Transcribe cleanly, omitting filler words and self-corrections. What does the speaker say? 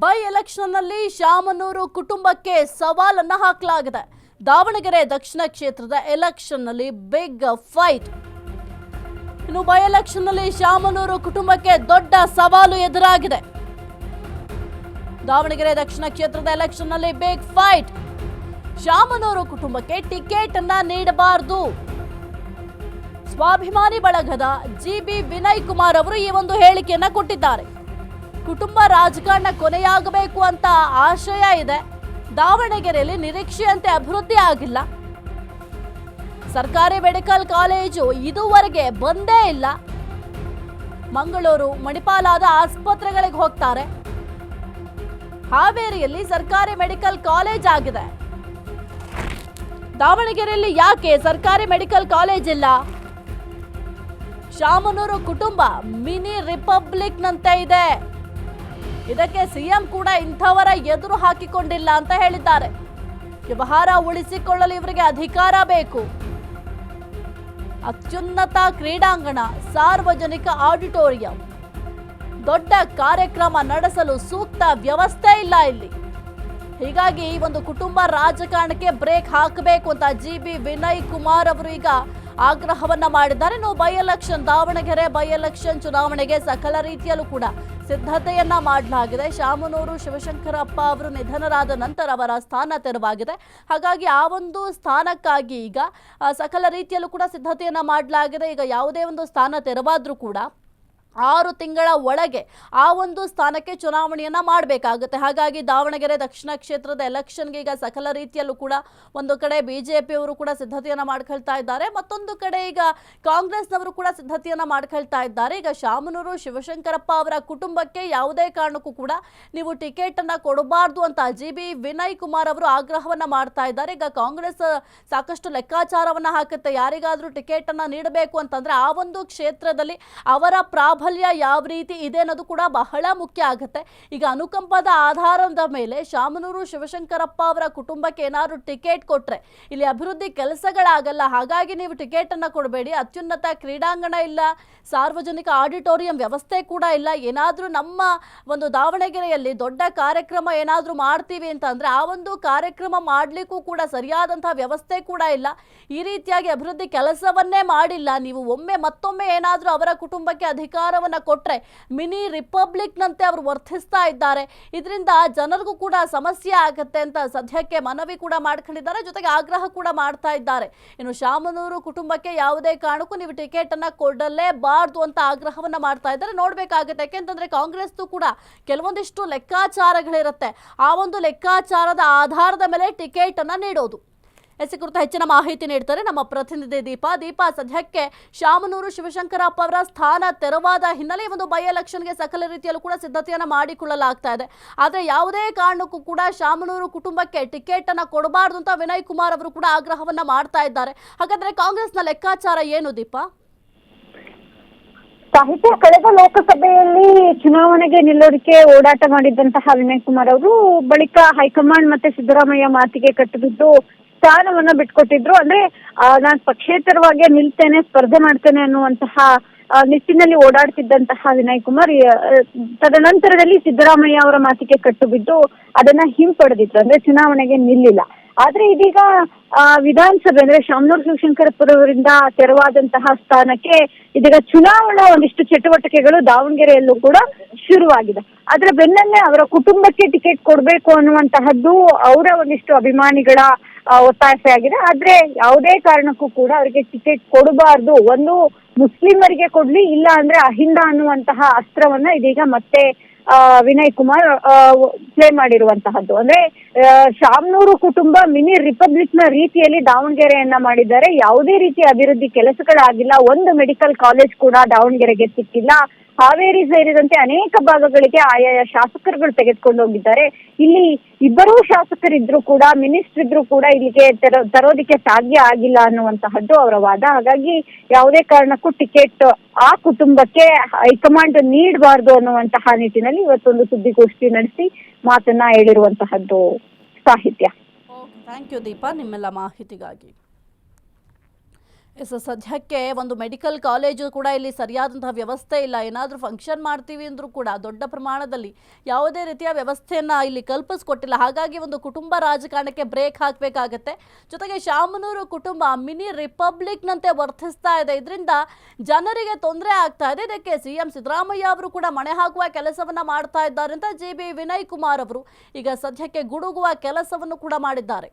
By ಎಲೆಕ್ಷನ್ನಲ್ಲಿ Shamanur ಕುಟುಂಬಕ್ಕೆ ಸವಾಲನ್ನು ಹಾಕಲಾಗಿದೆ. ದಾವಣಗೆರೆ ದಕ್ಷಿಣ ಕ್ಷೇತ್ರದ ಎಲೆಕ್ಷನ್ನಲ್ಲಿ ಬಿಗ್ ಫೈಟ್. ಇನ್ನು ಬೈ ಎಲೆಕ್ಷನ್ನಲ್ಲಿ ಶಾಮನೂರು ಕುಟುಂಬಕ್ಕೆ ದೊಡ್ಡ ಸವಾಲು ಎದುರಾಗಿದೆ. ದಾವಣಗೆರೆ ದಕ್ಷಿಣ ಕ್ಷೇತ್ರದ ಎಲೆಕ್ಷನ್ನಲ್ಲಿ ಬಿಗ್ ಫೈಟ್. ಶಾಮನೂರು ಕುಟುಂಬಕ್ಕೆ ಟಿಕೆಟ್ ಅನ್ನ ನೀಡಬಾರದು. ಸ್ವಾಭಿಮಾನಿ ಬಳಗದ ಜಿಬಿ ವಿನಯ್ ಕುಮಾರ್ ಅವರು ಈ ಒಂದು ಹೇಳಿಕೆಯನ್ನ ಕೊಟ್ಟಿದ್ದಾರೆ. ಕುಟುಂಬ ರಾಜಕಾರಣ ಕೊನೆಯಾಗಬೇಕು ಅಂತ ಆಶಯ ಇದೆ. ದಾವಣಗೆರೆಯಲ್ಲಿ ನಿರೀಕ್ಷೆಯಂತೆ ಅಭಿವೃದ್ಧಿ ಆಗಿಲ್ಲ. ಸರ್ಕಾರಿ ಮೆಡಿಕಲ್ ಕಾಲೇಜು ಇದುವರೆಗೆ ಬಂದೇ ಇಲ್ಲ. ಮಂಗಳೂರು, ಮಣಿಪಾಲಾದ ಆಸ್ಪತ್ರೆಗಳಿಗೆ ಹೋಗ್ತಾರೆ. ಹಾವೇರಿಯಲ್ಲಿ ಸರ್ಕಾರಿ ಮೆಡಿಕಲ್ ಕಾಲೇಜ್ ಆಗಿದೆ. ದಾವಣಗೆರೆಯಲ್ಲಿ ಯಾಕೆ ಸರ್ಕಾರಿ ಮೆಡಿಕಲ್ ಕಾಲೇಜ್ ಇಲ್ಲ? ಶಾಮನೂರು ಕುಟುಂಬ ಮಿನಿ ರಿಪಬ್ಲಿಕ್ ನಂತೆ ಇದೆ. ಇದಕ್ಕೆ ಸಿಎಂ ಕೂಡ ಇಂಥವರ ಎದುರು ಹಾಕಿಕೊಂಡಿಲ್ಲ ಅಂತ ಹೇಳಿದ್ದಾರೆ. ವ್ಯವಹಾರ ಉಳಿಸಿಕೊಳ್ಳಲು ಇವರಿಗೆ ಅಧಿಕಾರ ಬೇಕು. ಅತ್ಯುನ್ನತ ಕ್ರೀಡಾಂಗಣ, ಸಾರ್ವಜನಿಕ ಆಡಿಟೋರಿಯಂ, ದೊಡ್ಡ ಕಾರ್ಯಕ್ರಮ ನಡೆಸಲು ಸೂಕ್ತ ವ್ಯವಸ್ಥೆ ಇಲ್ಲ ಇಲ್ಲಿ. ಹೀಗಾಗಿ ಈ ಒಂದು ಕುಟುಂಬ ರಾಜಕಾರಣಕ್ಕೆ ಬ್ರೇಕ್ ಹಾಕಬೇಕು ಅಂತ ಜಿಬಿ ವಿನಯ್ ಕುಮಾರ್ ಅವರು ಈಗ ಆಗ್ರಹವನ್ನ ಮಾಡಿದ್ದಾರೆ. By election, Davanagere by election ಚುನಾವಣೆಗೆ ಸಕಲ ರೀತಿಯಲ್ಲೂ ಕೂಡ ಸಿದ್ಧತೆಯನ್ನ ಮಾಡಲಾಗಿದೆ. ಶಾಮನೂರು ಶಿವಶಂಕರಪ್ಪ ಅವರು ನಿಧನರಾದ ನಂತರ ಅವರ ಸ್ಥಾನ ತೆರವಾಗಿದೆ. ಹಾಗಾಗಿ ಆ ಒಂದು ಸ್ಥಾನಕ್ಕಾಗಿ ಈಗ ಸಕಲ ರೀತಿಯಲ್ಲೂ ಕೂಡ ಸಿದ್ಧತೆಯನ್ನ ಮಾಡಲಾಗಿದೆ. ಈಗ ಯಾವುದೇ ಒಂದು ಸ್ಥಾನ ತೆರವಾದ್ರೂ ಕೂಡ 6 ತಿಂಗಳ ಒಳಗೆ ಆ ಒಂದು ಸ್ಥಾನಕ್ಕೆ ಚುನಾವಣೆಯನ್ನ ಮಾಡಬೇಕಾಗುತ್ತೆ. ಹಾಗಾಗಿ ದಾವಣಗೆರೆ ದಕ್ಷಿಣ ಕ್ಷೇತ್ರದ ಎಲೆಕ್ಷನ್ಗೆ ಈಗ ಸಕಲ ರೀತಿಯಲ್ಲೂ ಕೂಡ ಒಂದು ಕಡೆ ಬಿಜೆಪಿಯವರು ಕೂಡ ಸಿದ್ಧತೆಯನ್ನ ಮಾಡ್ಕೊಳ್ತಾ ಇದ್ದಾರೆ, ಮತ್ತೊಂದು ಕಡೆ ಈಗ ಕಾಂಗ್ರೆಸ್ನವರು ಕೂಡ ಸಿದ್ಧತೆಯನ್ನ ಮಾಡ್ಕೊಳ್ತಾ ಇದ್ದಾರೆ. ಈಗ ಶಾಮನೂರು ಶಿವಶಂಕರಪ್ಪ ಅವರ ಕುಟುಂಬಕ್ಕೆ ಯಾವುದೇ ಕಾರಣಕ್ಕೂ ಕೂಡ ನೀವು ಟಿಕೆಟ್ ಅನ್ನ ಕೊಡಬಾರ್ದು ಅಂತ ಜಿಬಿ ವಿನಯ್ ಕುಮಾರ್ ಅವರು ಆಗ್ರಹವನ್ನ ಮಾಡ್ತಾ ಇದ್ದಾರೆ. ಈಗ ಕಾಂಗ್ರೆಸ್ ಸಾಕಷ್ಟು ಲೆಕ್ಕಾಚಾರವನ್ನ ಹಾಕುತ್ತೆ. ಯಾರಿಗಾದ್ರೂ ಟಿಕೆಟ್ ಅನ್ನ ನೀಡಬೇಕು ಅಂತಂದ್ರೆ ಆ ಒಂದು ಕ್ಷೇತ್ರದಲ್ಲಿ ಅವರ ಪ್ರಾಬಲ್ಯ ಯಾವ ರೀತಿ ಇದೆ ಅನ್ನೋದು ಕೂಡ ಬಹಳ ಮುಖ್ಯ ಆಗುತ್ತೆ. ಈಗ ಅನುಕಂಪದ ಆಧಾರದ ಮೇಲೆ ಶಾಮನೂರು ಶಿವಶಂಕರಪ್ಪ ಅವರ ಕುಟುಂಬಕ್ಕೆ ಏನಾದ್ರು ಟಿಕೆಟ್ ಕೊಟ್ರೆ ಇಲ್ಲಿ ಅಭಿವೃದ್ಧಿ ಕೆಲಸಗಳಾಗಲ್ಲ. ಹಾಗಾಗಿ ನೀವು ಟಿಕೆಟ್ ಅನ್ನ ಕೊಡಬೇಡಿ. ಅತ್ಯುನ್ನತ ಕ್ರೀಡಾಂಗಣ ಇಲ್ಲ, ಸಾರ್ವಜನಿಕ ಆಡಿಟೋರಿಯಂ ವ್ಯವಸ್ಥೆ ಕೂಡ ಇಲ್ಲ. ಏನಾದ್ರೂ ನಮ್ಮ ಒಂದು ದಾವಣಗೆರೆಯಲ್ಲಿ ದೊಡ್ಡ ಕಾರ್ಯಕ್ರಮ ಏನಾದ್ರೂ ಮಾಡ್ತೀವಿ ಅಂತಂದ್ರೆ ಆ ಒಂದು ಕಾರ್ಯಕ್ರಮ ಮಾಡ್ಲಿಕ್ಕೂ ಕೂಡ ಸರಿಯಾದಂತಹ ವ್ಯವಸ್ಥೆ ಕೂಡ ಇಲ್ಲ. ಈ ರೀತಿಯಾಗಿ ಅಭಿವೃದ್ಧಿ ಕೆಲಸವನ್ನೇ ಮಾಡಿಲ್ಲ. ನೀವು ಮತ್ತೊಮ್ಮೆ ಏನಾದ್ರೂ ಅವರ ಕುಟುಂಬಕ್ಕೆ ಅಧಿಕಾರವನ್ನ ಕೊಟ್ರೆ ಮಿನಿ ರಿಪಬ್ಲಿಕ್ ನಂತೆ ಅವರು ವರ್ತಿಸ್ತಾ ಇದ್ದಾರೆ. ಇದರಿಂದ ಜನರಿಗೂ ಕೂಡ ಸಮಸ್ಯೆ ಆಗುತ್ತೆ ಅಂತ ಸದ್ಯಕ್ಕೆ ಮನವಿ ಕೂಡ ಮಾಡ್ಕೊಂಡಿದ್ದಾರೆ, ಜೊತೆಗೆ ಆಗ್ರಹ ಕೂಡ ಮಾಡ್ತಾ ಇದ್ದಾರೆ. ಇನ್ನು ಶಾಮನೂರು ಕುಟುಂಬಕ್ಕೆ ಯಾವುದೇ ಕಾರಣಕ್ಕೂ ನೀವು ಟಿಕೆಟ್ ಅನ್ನ ಕೊಡಲೇಬಾರ್ದು ಅಂತ ಆಗ್ರಹವನ್ನ ಮಾಡ್ತಾ ಇದ್ದಾರೆ. ನೋಡ್ಬೇಕಾಗುತ್ತೆ, ಯಾಕೆಂತಂದ್ರೆ ಕಾಂಗ್ರೆಸ್ ಕೂಡ ಕೆಲವೊಂದಿಷ್ಟು ಲೆಕ್ಕಾಚಾರಗಳಿರುತ್ತೆ. ಆ ಒಂದು ಲೆಕ್ಕಾಚಾರದ ಆಧಾರದ ಮೇಲೆ ಟಿಕೆಟ್ ಅನ್ನ ನೀಡೋದು. ಕುರಿತು ಹೆಚ್ಚಿನ ಮಾಹಿತಿ ನೀಡ್ತಾರೆ ನಮ್ಮ ಪ್ರತಿನಿಧಿ ದೀಪಾ. ಸದ್ಯಕ್ಕೆ ಶಾಮನೂರು ಶಿವಶಂಕರಪ್ಪ ಅವರ ಸ್ಥಾನ ತೆರವಾದ ಹಿನ್ನೆಲೆ ಒಂದು ಬೈ ಎಲೆಕ್ಷನ್ಗೆ ಸಕಲ ರೀತಿಯಲ್ಲೂ ಕೂಡ ಸಿದ್ಧತೆಯನ್ನ ಮಾಡಿಕೊಳ್ಳಲಾಗ್ತಾ ಇದೆ. ಆದರೆ ಯಾವುದೇ ಕಾರಣಕ್ಕೂ ಕೂಡ ಶಾಮನೂರು ಕುಟುಂಬಕ್ಕೆ ಟಿಕೆಟ್ ಅನ್ನ ಕೊಡಬಾರ್ದು ಅಂತ ವಿನಯ್ ಕುಮಾರ್ ಅವರು ಕೂಡ ಆಗ್ರಹವನ್ನ ಮಾಡ್ತಾ ಇದ್ದಾರೆ. ಹಾಗಾದ್ರೆ ಕಾಂಗ್ರೆಸ್ನ ಲೆಕ್ಕಾಚಾರ ಏನು ದೀಪಾ? ಸಾಹಿತ್ಯ ಕಳೆದ ಲೋಕಸಭೆಯಲ್ಲಿ ಚುನಾವಣೆಗೆ ನಿಲ್ಲೋದಕ್ಕೆ ಓಡಾಟ ಮಾಡಿದ್ದಂತಹ ವಿನಯ್ ಕುಮಾರ್ ಅವರು ಬಳಿಕ ಹೈಕಮಾಂಡ್ ಮತ್ತೆ ಸಿದ್ದರಾಮಯ್ಯ ಮಾತಿಗೆ ಕಟ್ಟಿಬಿದ್ದು ಸ್ಥಾನವನ್ನ ಬಿಟ್ಕೊಟ್ಟಿದ್ರು. ಅಂದ್ರೆ ನಾನು ಪಕ್ಷೇತರವಾಗಿ ನಿಲ್ತೇನೆ, ಸ್ಪರ್ಧೆ ಮಾಡ್ತೇನೆ ಅನ್ನುವಂತಹ ನಿಟ್ಟಿನಲ್ಲಿ ಓಡಾಡ್ತಿದ್ದಂತಹ ವಿನಯ್ ಕುಮಾರ್ ತದನಂತರದಲ್ಲಿ ಸಿದ್ದರಾಮಯ್ಯ ಅವರ ಮಾತಿಗೆ ಕಟ್ಟು ಬಿದ್ದು ಅದನ್ನ ಹಿಂಪಡೆದಿದ್ರು. ಅಂದ್ರೆ ಚುನಾವಣೆಗೆ ನಿಲ್ಲಿಲ್ಲ. ಆದ್ರೆ ಇದೀಗ ವಿಧಾನಸಭೆ ಅಂದ್ರೆ ಶಾಮನೂರು ಶಿವಶಂಕರಪ್ಪರವರಿಂದ ತೆರವಾದಂತಹ ಸ್ಥಾನಕ್ಕೆ ಇದೀಗ ಚುನಾವಣಾ ಒಂದಿಷ್ಟು ಚಟುವಟಿಕೆಗಳು ದಾವಣಗೆರೆಯಲ್ಲೂ ಕೂಡ ಶುರುವಾಗಿದೆ. ಅದರ ಬೆನ್ನಲ್ಲೇ ಅವರ ಕುಟುಂಬಕ್ಕೆ ಟಿಕೆಟ್ ಕೊಡ್ಬೇಕು ಅನ್ನುವಂತಹದ್ದು ಅವರ ಒಂದಿಷ್ಟು ಅಭಿಮಾನಿಗಳ ಒತ್ತಾಸೆ ಆಗಿದೆ. ಆದ್ರೆ ಯಾವುದೇ ಕಾರಣಕ್ಕೂ ಕೂಡ ಅವರಿಗೆ ಟಿಕೆಟ್ ಕೊಡಬಾರ್ದು, ಒಂದು ಮುಸ್ಲಿಮರಿಗೆ ಕೊಡ್ಲಿ, ಇಲ್ಲ ಅಂದ್ರೆ ಅಹಿಂದ ಅನ್ನುವಂತಹ ಅಸ್ತ್ರವನ್ನ ಇದೀಗ ಮತ್ತೆ ವಿನಯ್ ಕುಮಾರ್ ಪ್ಲೇ ಮಾಡಿರುವಂತಹದ್ದು. ಅಂದ್ರೆ ಶಾಮನೂರು ಕುಟುಂಬ ಮಿನಿ ರಿಪಬ್ಲಿಕ್ ನ ರೀತಿಯಲ್ಲಿ ದಾವಣಗೆರೆಯನ್ನ ಮಾಡಿದ್ದಾರೆ. ಯಾವುದೇ ರೀತಿಯ ಅಭಿವೃದ್ಧಿ ಕೆಲಸಗಳಾಗಿಲ್ಲ. ಒಂದು ಮೆಡಿಕಲ್ ಕಾಲೇಜ್ ಕೂಡ ದಾವಣಗೆರೆಗೆ ಸಿಕ್ಕಿಲ್ಲ. ಹಾವೇರಿ ಸೇರಿದಂತೆ ಅನೇಕ ಭಾಗಗಳಿಗೆ ಆಯಾಯ ಶಾಸಕರುಗಳು ತೆಗೆದುಕೊಂಡು ಹೋಗಿದ್ದಾರೆ. ಇಲ್ಲಿ ಇಬ್ಬರೂ ಶಾಸಕರಿದ್ರು ಕೂಡ, ಮಿನಿಸ್ಟರ್ ಇದ್ರು ಕೂಡ ಇಲ್ಲಿಗೆ ತರೋದಿಕ್ಕೆ ಸಾಧ್ಯ ಆಗಿಲ್ಲ ಅನ್ನುವಂತಹದ್ದು ಅವರ ವಾದ. ಹಾಗಾಗಿ ಯಾವುದೇ ಕಾರಣಕ್ಕೂ ಟಿಕೆಟ್ ಆ ಕುಟುಂಬಕ್ಕೆ ಹೈಕಮಾಂಡ್ ನೀಡಬಾರ್ದು ಅನ್ನುವಂತಹ ನಿಟ್ಟಿನಲ್ಲಿ ಇವತ್ತೊಂದು ಸುದ್ದಿಗೋಷ್ಠಿ ನಡೆಸಿ ಮಾತನ್ನ ಹೇಳಿರುವಂತಹದ್ದು. ಸಾಹಿತ್ಯ. ಥ್ಯಾಂಕ್ ಯು ದೀಪಾ ನಿಮ್ಮೆಲ್ಲ ಮಾಹಿತಿಗಾಗಿ. ಸದ್ಯಕ್ಕೆ ಒಂದು ಮೆಡಿಕಲ್ ಕಾಲೇಜು ಕೂಡ ಇಲ್ಲಿ ಸರಿಯಾದಂತಹ ವ್ಯವಸ್ಥೆ ಇಲ್ಲ. ಏನಾದರೂ ಫಂಕ್ಷನ್ ಮಾಡ್ತೀವಿ ಅಂದರೂ ಕೂಡ ದೊಡ್ಡ ಪ್ರಮಾಣದಲ್ಲಿ ಯಾವುದೇ ರೀತಿಯ ವ್ಯವಸ್ಥೆಯನ್ನು ಇಲ್ಲಿ ಕಲ್ಪಿಸ್ಕೊಟ್ಟಿಲ್ಲ. ಹಾಗಾಗಿ ಒಂದು ಕುಟುಂಬ ರಾಜಕಾರಣಕ್ಕೆ ಬ್ರೇಕ್ ಹಾಕಬೇಕಾಗತ್ತೆ. ಜೊತೆಗೆ ಶಾಮನೂರು ಕುಟುಂಬ ಮಿನಿ ರಿಪಬ್ಲಿಕ್ನಂತೆ ವರ್ತಿಸ್ತಾ ಇದೆ. ಇದರಿಂದ ಜನರಿಗೆ ತೊಂದರೆ ಆಗ್ತಾ ಇದೆ. ಇದಕ್ಕೆ ಸಿಎಂ ಸಿದ್ದರಾಮಯ್ಯ ಅವರು ಕೂಡ ಮಣೆ ಹಾಕುವ ಕೆಲಸವನ್ನ ಮಾಡ್ತಾ ಇದ್ದಾರೆ ಅಂತ ಜಿ ಬಿ ವಿನಯ್ ಕುಮಾರ್ ಅವರು ಈಗ ಸದ್ಯಕ್ಕೆ ಗುಡುಗುವ ಕೆಲಸವನ್ನು ಕೂಡ ಮಾಡಿದ್ದಾರೆ.